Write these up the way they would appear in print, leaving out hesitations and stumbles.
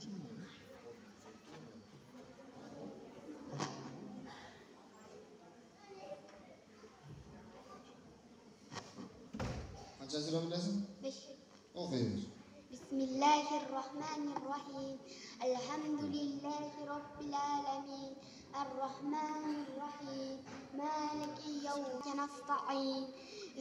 بسم الله الرحمن الرحيم. الحمد لله رب العالمين الرحمن الرحيم مالك يوم نستعين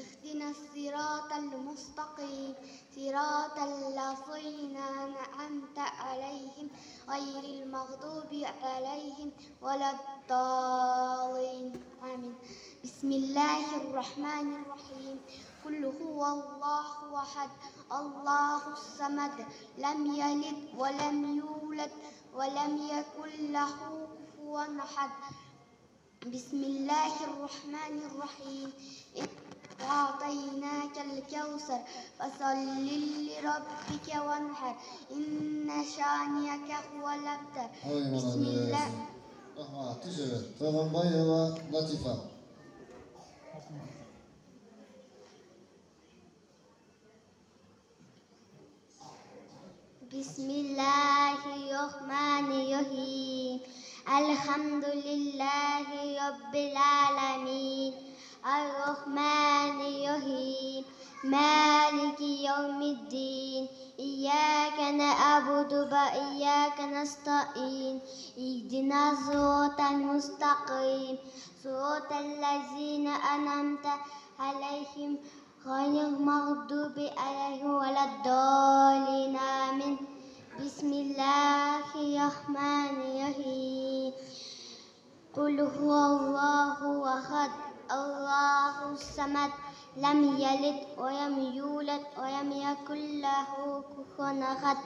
اهدنا الصراط المستقيم صراط الذين أنعمت عليهم غير المغضوب عليهم ولا الضالين آمين. بسم الله الرحمن الرحيم. قل هو الله أحد الله الصمد لم يلد ولم يولد ولم يكن له كفوا أحد. بسم الله الرحمن الرحيم. أعطيناك الكوثر فصل لربك وانحر إن شانئك هو الأبتر. بسم الله بسم الله الرحمن الرحيم. الحمد لله رب العالمين الرحمن الرحيم مالك يوم الدين إياك نعبد وإياك نستعين اهدنا الصراط المستقيم صراط الذين أنعمت عليهم غير المغضوب عليهم ولا الضالين آمين. بسم الله الرحمن الرحيم. قل هو الله أحد الله الصمد لم يلد ولم يولد ولم يكن له كفوا أحد.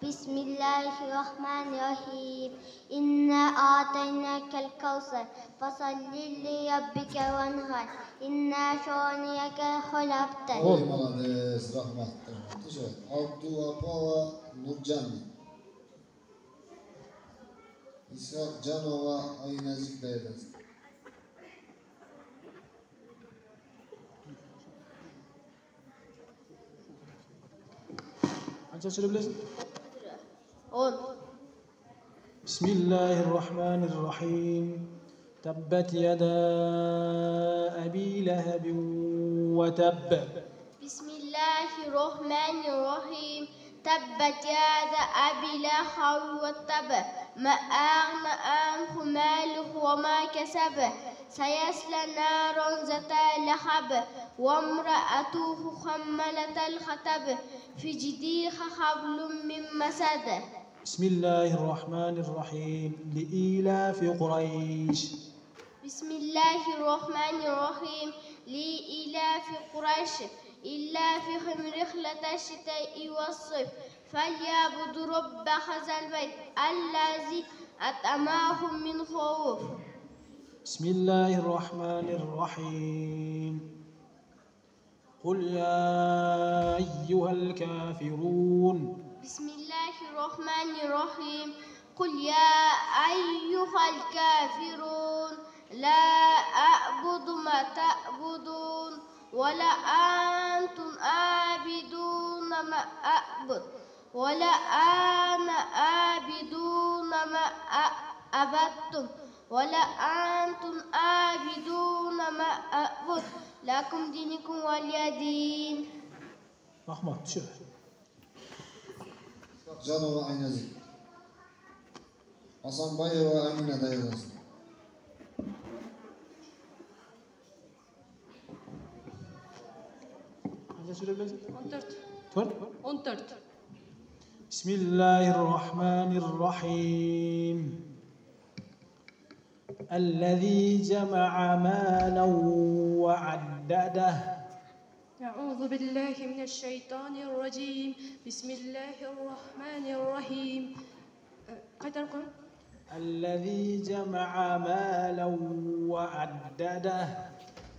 بسم الله الرحمن الرحيم. إنا أعطيناك الكوثر فصل لربك وانحر إن شانئك هو الأبتر. İshak Canova Aynazik Dairesi. بسم الله الرحمن الرحيم. تبت يدا أبي لهب وتب. بسم الله الرحمن الرحيم. تبت يدا أبي لهب وتب ما أغنى عنه ماله وما كسب سيصلى نارا ذات لهب وامرأته حمالة الحطب في جيدها حبل من مسد. بسم الله الرحمن الرحيم. لإيلاف قريش. بسم الله الرحمن الرحيم. لإيلاف قريش إيلافهم رحلة الشتاء والصيف فليعبدوا رب هذا البيت الذي أطعمهم من خوف. بسم الله الرحمن الرحيم. قل يا أيها الكافرون. بسم الله الرحمن الرحيم. قل يا أيها الكافرون لا أعبد ما تعبدون ولا أنتم عابدون ما أعبد ولا أنا عابدون ما عبدتم ولا أنتم عابدون ما أعبد لكم دينكم ولي دين. Rahmat şöyle. Canova Aynazik. Hasan Bayeva Amine Dairesi. بسم الله الرحمن الرحيم. الذي جمع مالا وعدده. أعوذ بالله من الشيطان الرجيم. بسم الله الرحمن الرحيم. الذي جمع مالا وعدده.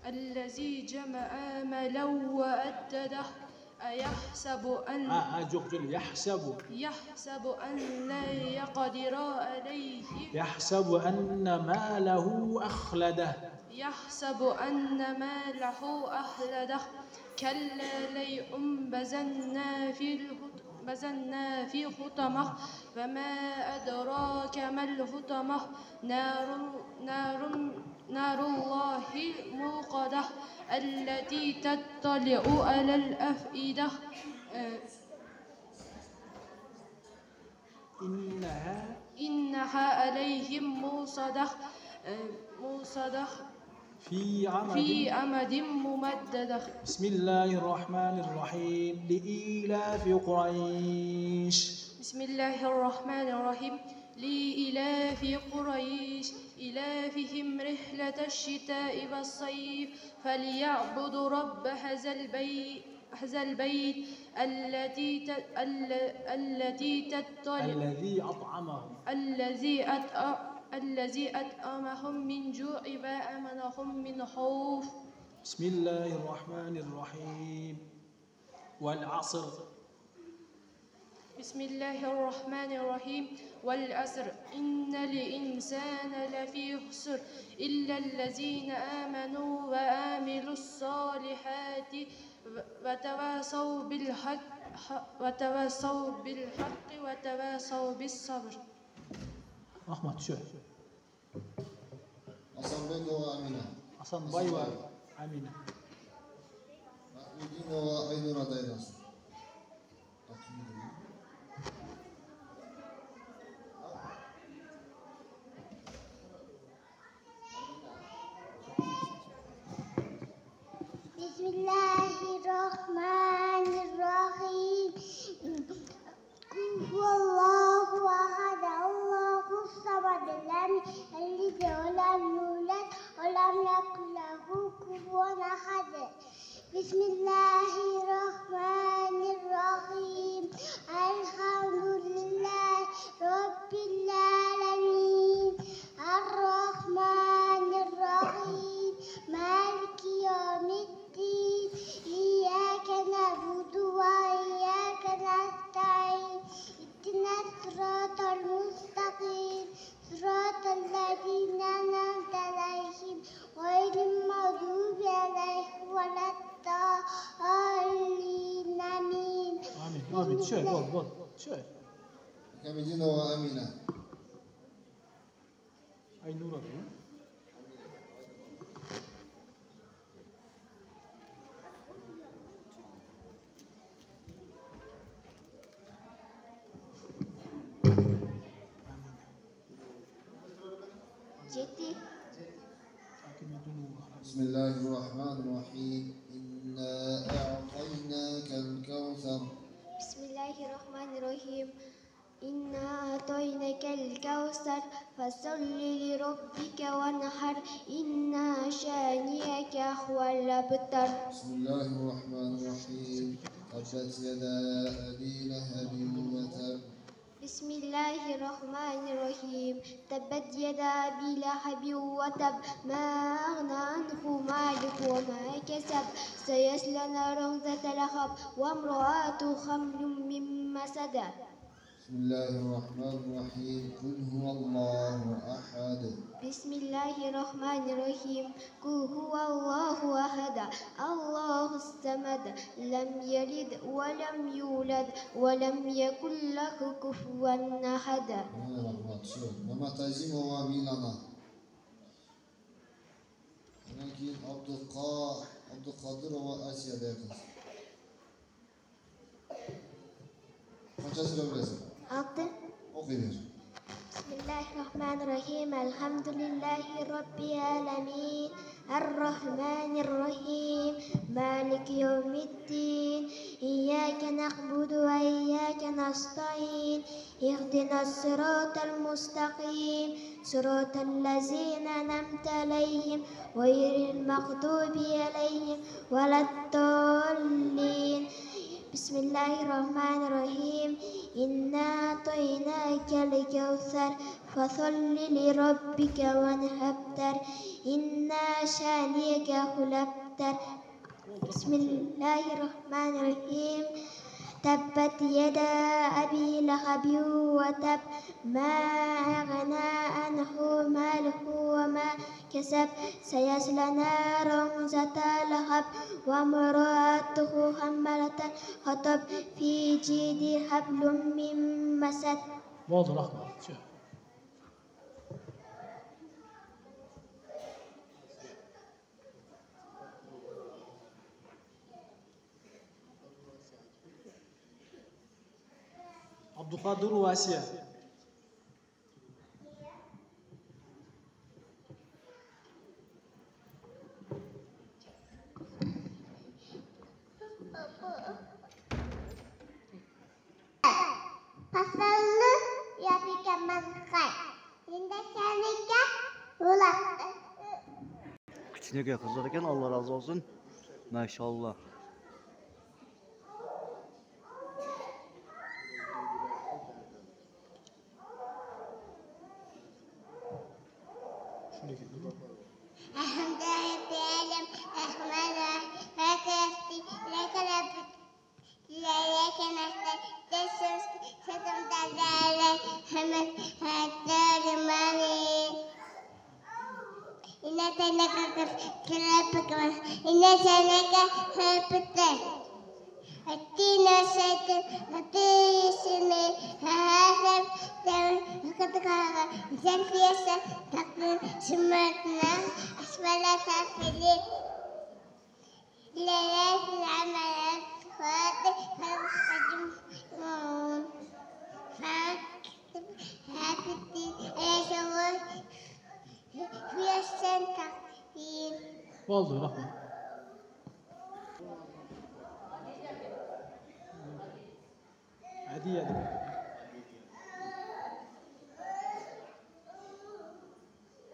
الذي جمع مالا وعدده أيحسب أن يحسب أن لا يقدر عليه يحسب أن ماله أخلده. يحسب أن ماله أخلده كلا لينبذن في بزلنا في حطمة فما أدراك ما الحطمة نار الله الموقدة التي تطلع على الأفئدة إنها عليهم موصدة في في أمد ممددة. بسم الله الرحمن الرحيم لإيلاف قريش. بسم الله الرحمن الرحيم لإيلاف قريش إيلافهم رحلة الشتاء والصيف فليعبدوا رب هذا البيت الذي أطعمهم من جوع وآمنهم من خوف. بسم الله الرحمن الرحيم والعصر. بسم الله الرحمن الرحيم والعصر إن الإنسان لفي خسر إلا الذين آمنوا وعملوا الصالحات وتواصوا بالحق وتواصوا بالصبر. Ahmad şöyle. Hasan Bey ve Amine. Hasan Bay ve Amine. Mahmudin ve Aynur adaylar. Bismillahirrahmanirrahim. Huvallahu ahad, Allahus samad, lam yalid wa lam yulad wa lam yakul lahu kufuwan ahad. Bismillahirrahmanirrahim. Alhamdulillahi rabbil alamin. Ar-Rahmanir-Rahim. Maliki yawmiddin. Iyyaka na'budu wa iyyaka nasta'in. Ihdinas siratal mustaqim. Siratal ladzina an'amta 'alaihim ghairil maghdubi 'alaihim waladdallin. Amin. Amin. Şöyle bol. Şöyle. Hamidin ve Amine. Aynur adayı. Ciddi. Bismillahirrahmanirrahim. İnna a'taynâkel kevser. Bismillahirrahmanirrahim. Inna a'taynakel kevser fasalli li rabbika wanhar inna şaniyeke huvel abtar. Bismillahirrahmanirrahim. Tabbet yeda Ebi Lehebin ve teb. Bismillahirrahmanirrahim. Tabbat yada Abi Lahabin wa tab. Ma aghna anhu maluhu wa ma kasab. Sayasla naran zata lahab wa imra'atuhu hamlun min masad. Bismillahirrahmanirrahim. Kul huvallahu ahad. Bismillahirrahmanirrahim. Qul huwallahu ahad. Allahus samad. Lam yalid wa lam yulad wa lam yakul lahu kufuwan ahad. Mehmet Azimov ve Milana. Lakin Abdülkadir ve Asya'da yakın. Kaça sıra bilesin? 6. Okuyunuz. Bismillahirrahmanirrahim. Elhamdülillahi Rabbil alemin. Ar-Rahmanir-Rahim. Maliki yevmiddin. İyyâke na'budu ve iyyâke nasta'in. İhdinas sıratal mustaqim. Sıratal lezîne en'amte aleyhim. Gayril mağdubi aleyhim veleddallin. Bismillahirrahmanirrahim. İnna a'taynakel kevser fasalli li rabbika wanhar inna şaniyeke huvel abtar. Bismillahirrahmanirrahim. تبت يدا أبي لهب وتب ما أغنى عنه ماله وما كسب سيصلى نارا ذات لهب وامرأته حمالة الحطب في جيدها حبل من مسد. واضح أحمد شوف. عبد القادر واسيا. Pasallı yapacağım kay. Şimdi seninle ulak. Kichkinaga qizlar ekan, Alloh razı olsun. Mashallah. Shunday ketdimi? Attina Satan, Attisime, Hasam, Kataka, Zenfiasa, Takun, Sumatna, as well as a Philip. Let Ramalan, what happy, as a word, we are sent in. واضح أحمد. عادي عادي.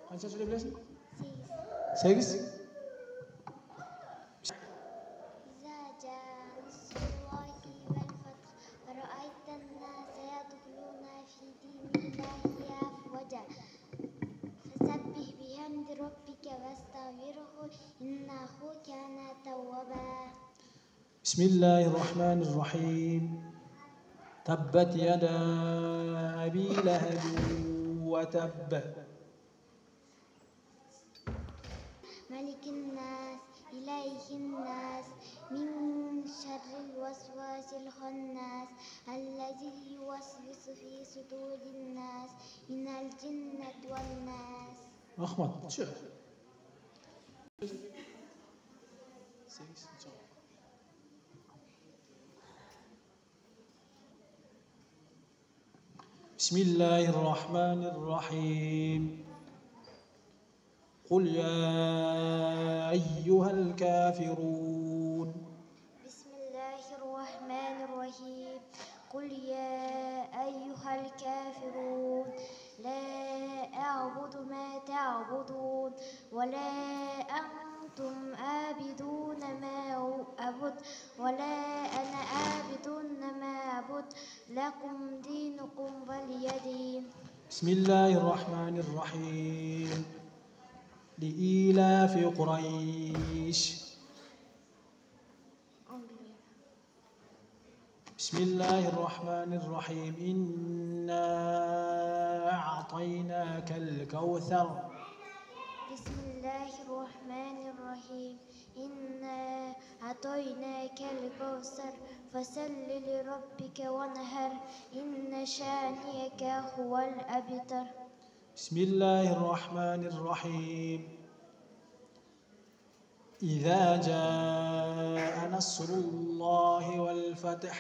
Kaç yaşında bilesin? 8. إذا جاء نصر الله والفتح ورأيت الناس يدخلون في دين الله أفواجا فسبح بحمد ربك واستغفره إنه كان توابا. بسم الله الرحمن الرحيم. تبت يدا أبي لهب وتب. ملك الناس إله الناس من شر الوسواس الخناس الذي يوسوس في صدور الناس من الجنة والناس. أحمد شوف. 6 بسم الله الرحمن الرحيم. قل يا أيها الكافرون. بسم الله الرحمن الرحيم. قل يا أيها الكافرون لا أعبد ما تعبدون ولا أنتم عابدون ما أعبد ولا أنا عابد ما أعبد لكم دينكم ولي دين. بسم الله الرحمن الرحيم. لإيلاف قريش. بسم الله الرحمن الرحيم. إنا أعطيناك الكوثر. بسم الله الرحمن الرحيم. إنا أعطيناك الكوثر فصل لربك وانهر إن شانئك هو الأبتر. بسم الله الرحمن الرحيم. إذا جاء نصر الله والفتح.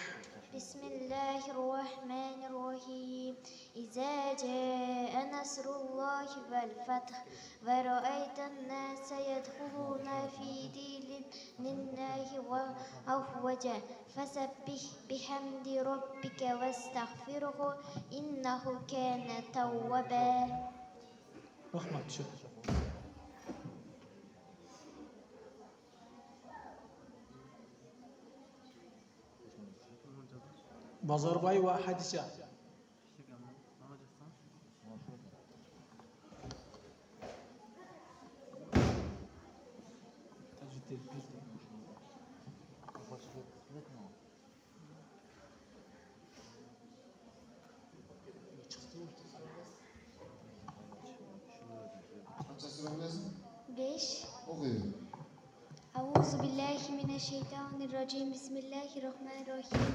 بسم الله الرحمن الرحيم. إذا جاء نصر الله والفتح ورأيت الناس يدخلون في دين الله أفواجا فسبح بحمد ربك واستغفره إنه كان توابا. أحمد شوف. بازرباي واحد شاء. الشيطان الرجيم بسم الله الرحمن الرحيم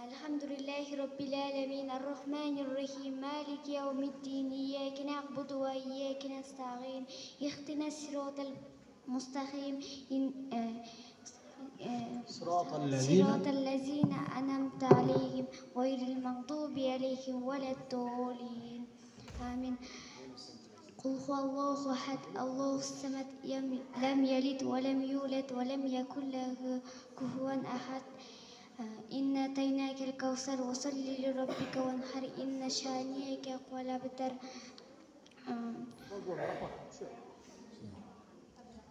الحمد لله رب العالمين الرحمن الرحيم مالك يوم الدين إياك نعبد وإياك نستعين اهدنا الصراط المستقيم صراط صراط الذين أنعمت عليهم غير المغضوب عليهم ولا الضالين آمين قل هو الله أحد الله الصمد لم يلد ولم يولد ولم يكن له كفوا أحد إنا أتيناك الكوثر وصل لربك وانحر إن شانئك هو الأبتر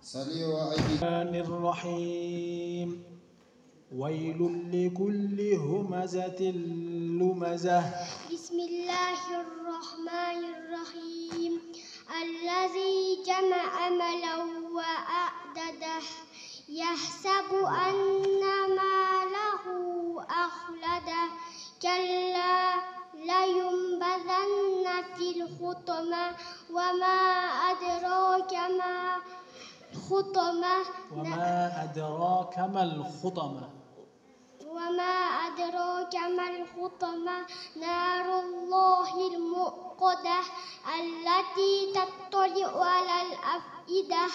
صلوا وأيديكم الرحمن الرحيم ويل لكل همزة لمزة بسم الله الرحمن الرحيم الذي جمع مالا وأعدده يحسب أن ماله أخلده كلا لينبذن في الحطمة وما أدراك ما الحطمة وما أدراك ما الخطمة وما أدراك ما الحطمة نار الله الموقدة التي تطلع على الأفئدة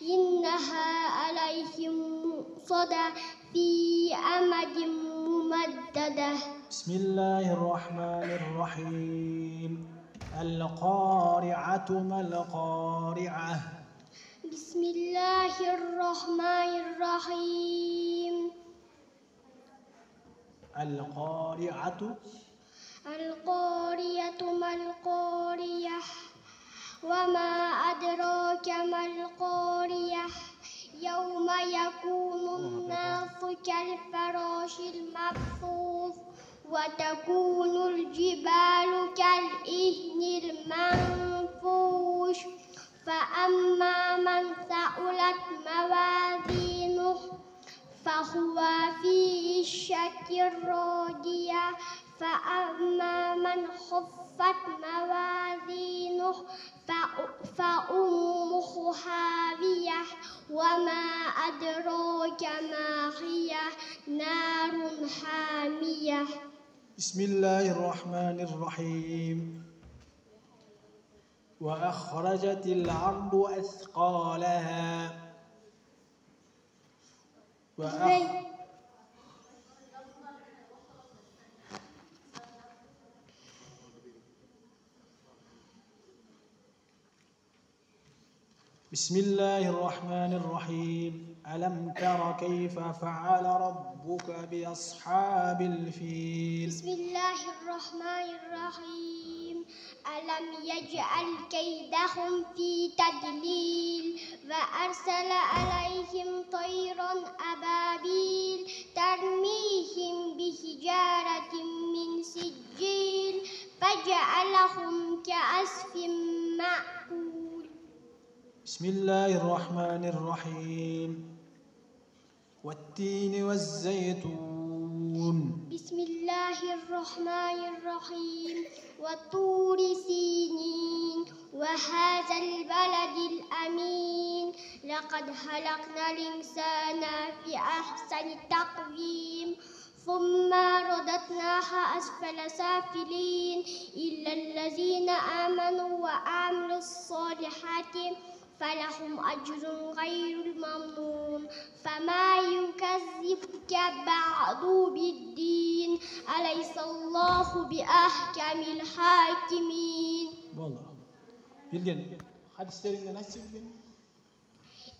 إنها عليهم مؤصدة في أمد ممددة بسم الله الرحمن الرحيم القارعة ما القارعة بسم الله الرحمن الرحيم القارعة القارية ما القارية وما أدراك ما القارية يوم يكون الناس كالفراش المبثوث وتكون الجبال كالإهن المنفوش فأما من ثقلت موازينه فهو في عيشة راضية فأما من خفت موازينه فأمه هاوية وما أدراك ما هي نار حامية بسم الله الرحمن الرحيم وأخرجت الأرض أثقالها بسم الله الرحمن الرحيم ألم تر كيف فعل ربك بأصحاب الفيل بسم الله الرحمن الرحيم ألم يجعل كيدهم في تضليل وأرسل عليهم طيرا أبابيل ترميهم بحجارة من سجيل فجعلهم كعصف مأكول بسم الله الرحمن الرحيم والتين والزيتون بسم الله الرحمن الرحيم وطور سينين وهذا البلد الأمين لقد خلقنا الإنسان في أحسن تقويم ثم رددناها أسفل سافلين إلا الذين آمنوا وعملوا الصالحات فلهم أجر غير ممنون فما يكذبك بعد بالدين أليس الله بأحكم الحاكمين Vallahi bilgen hadislerimden nasıl bilgen?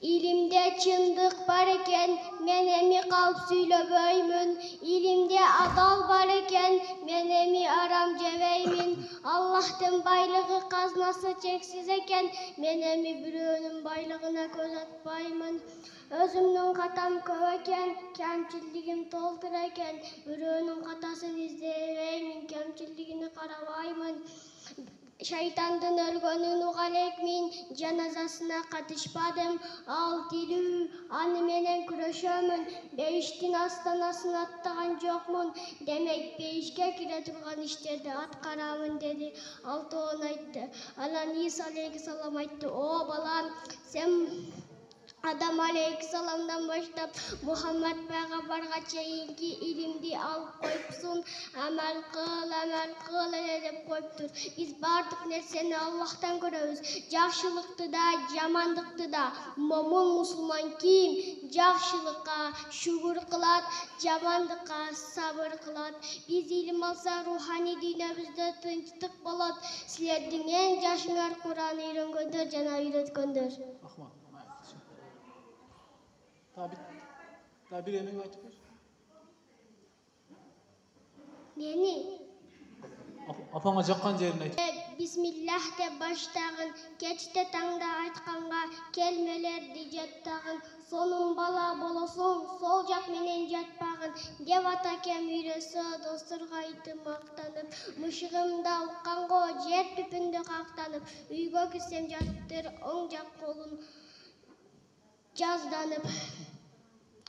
İlimde çındık barken menemi kalp söylebeymin. İlimde adal barken menemi aram ceveymin. Allah'tan baylığı kaznası çeksiz eken menemi birinin baylığına göz atbaymin. Özümnün katam köveken, kemçilligim toldureken birinin katasını izleyeymin, kemçilligini karabaymin. Şeytandan ölgönün uğalekmin, canazasına katışmadım. Altılü, annemenen küreşömün, beştin astanasını attağın jokmun. Demek beşke kire turgan işlerde at karamın dedi. Altı on ayttı. Alan İsa aleyhisselam ayttı. O balam, sen Адам алейхиссаламдан баштап Мухаммад пайгамбарга чейинки илимди алып коюпсуң, амал кыл эле деп коюптур. Биз бардык нерсени Аллахтан көрөбүз. Жакшылыкты да, жамандыкты да. Момун мусулман ким? Жакшылыкка шүгүр кылат, жамандыкка сабыр кылат. Биз илим алсак, руханий дүйнөбүздө тынчтык болот. Силердин эң жашыңар Кур'ан үйрөнгөндөр жана үйрөткөндөр. Daha bir yemek açık ver. Meni Apana жаққан жерін ayt. Bismillah деп баштагын, кечте таңда айтканга келмелерди жаттагын, сонун бала болосуң, сол жак менен жатпагын, деп атакем үйрөсө досторго айтып мактанып, мышыгымда укканго жер түпүндө кактанып, үйгө кирсем жаттыр оң жак колун жазданып.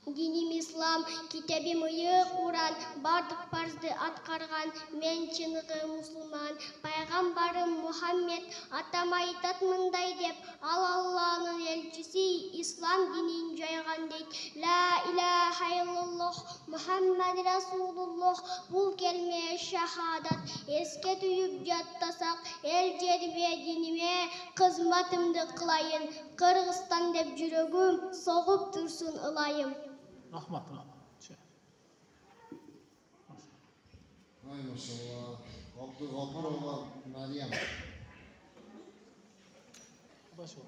Dinим ислам, китебим ыйык Кур'ан, бардык парзды аткарган, мен чыныгы мусулман. Пайгамбарым Мухаммед атам айтат мындай деп, ал Алланын элчиси, ислам динин жайган дейт. Ла иляха иллаллах, Мухаммад расулуллах, бул келме шахадат. Эске түйүп жаттасак, эл жериме, диниме кызматымды кылайын. Кыргызстан деп жүрөгүм согуп турсун ылайым. Rahmat. Ay maşallah. Abdülgafurova Meryem. Baş ol.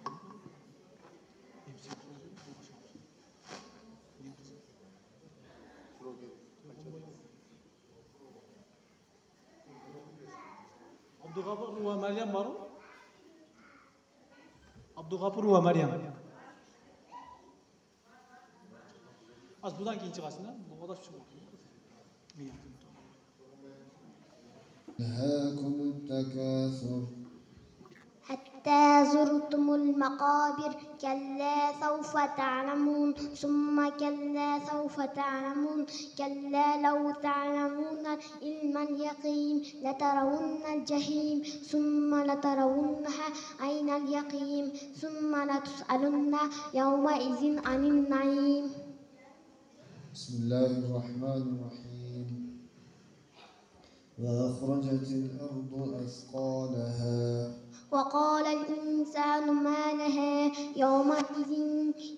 Abdülgafur ve Meryem var mı? Abdülgafur ve Meryem. Az buradan keyin çıkarsın ha. Bu kadar şu. ألهاكم التكاثر حتى زرتم المقابر كلا سوف تعلمون ثم كلا سوف تعلمون كلا لو تعلمون علم اليقين لترون الجحيم ثم لترونها عين اليقين ثم لتسألن يومئذ عن النعيم. بسم الله الرحمن الرحيم. وأخرجت الأرض أثقالها وقال الإنسان ما لها يومئذ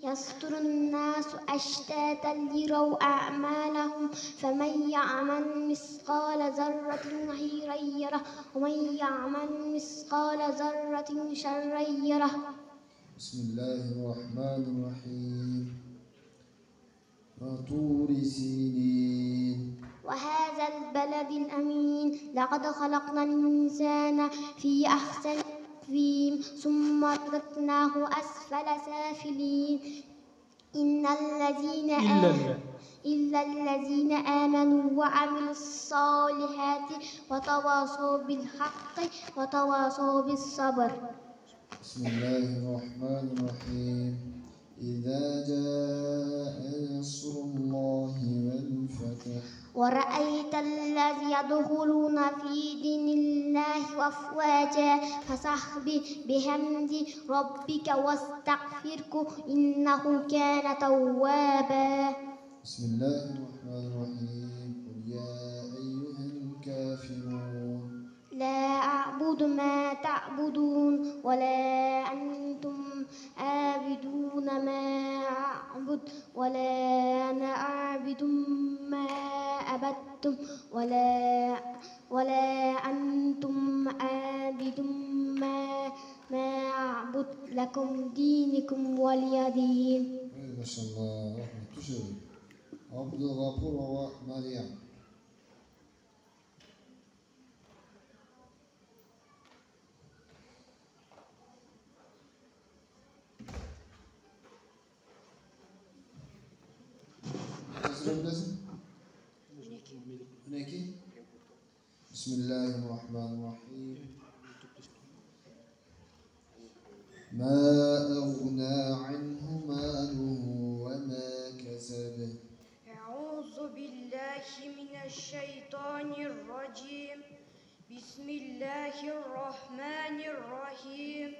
يصدر الناس أشتاتا ليروا أعمالهم فمن يعمل مثقال ذرة خيرا يره ومن يعمل مثقال ذرة شرا يره. بسم الله الرحمن الرحيم. وطور سينين وهذا البلد الأمين لقد خلقنا الإنسان في أحسن تقويم ثم رددناه أسفل سافلين إلا الذين آمنوا وعملوا الصالحات وتواصوا بالحق وتواصوا بالصبر. بسم الله الرحمن الرحيم. إذا جاء نصر الله والفتح ورأيت الذي يدخلون في دين الله أفواجا فسبح بحمد ربك واستغفره إنه كان توابا. بسم الله الرحمن الرحيم. قل يا أيها الكافرون لا أعبد ما تعبدون ولا أنتم عابدون ما أعبد ولا أنا عابد ما عبدتم ولا أنتم عابدون ما أعبد لكم دينكم ولي دين. ما شاء الله. تشوف عبد الغفور ومريم. بسم الله الرحمن الرحيم. ما أغنى عنه ماله وما كسب. أعوذ بالله من الشيطان الرجيم. بسم الله الرحمن الرحيم.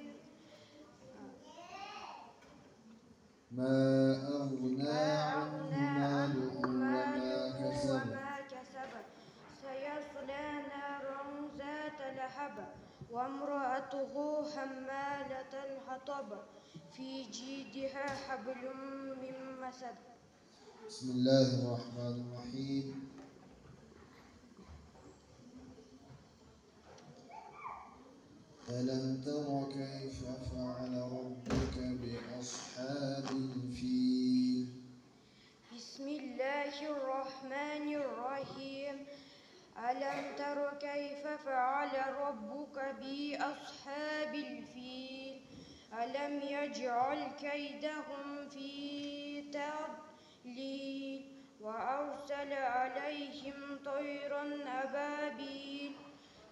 ما أغنى عنه ماله وما كسب سيصلى نارا ذات لهب وامرأته حمالة الحطب في جيدها حبل من مسد. بسم الله الرحمن الرحيم. ألم تر كيف فعل ربك بأصحاب الفيل؟ بسم الله الرحمن الرحيم. ألم تر كيف فعل ربك بأصحاب الفيل؟ ألم يجعل كيدهم في تضليل وأرسل عليهم طيرا أبابيل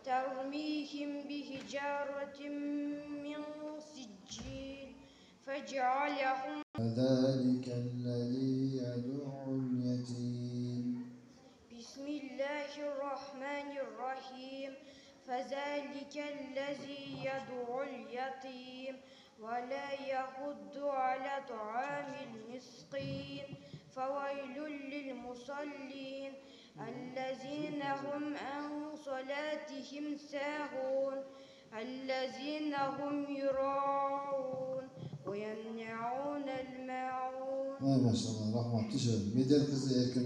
ترميهم بحجارة من سجيل فجعلهم. فذلك الذي يدعو اليتيم. بسم الله الرحمن الرحيم. فذلك الذي يدعو اليتيم ولا يحض على طعام المسكين فويل للمصلين الذين هم عن صلاتهم ساهون الذين هم يراءون ويمنعون الماعون. ما شاء الله rahmat. Tüşür. Midir kızı erkin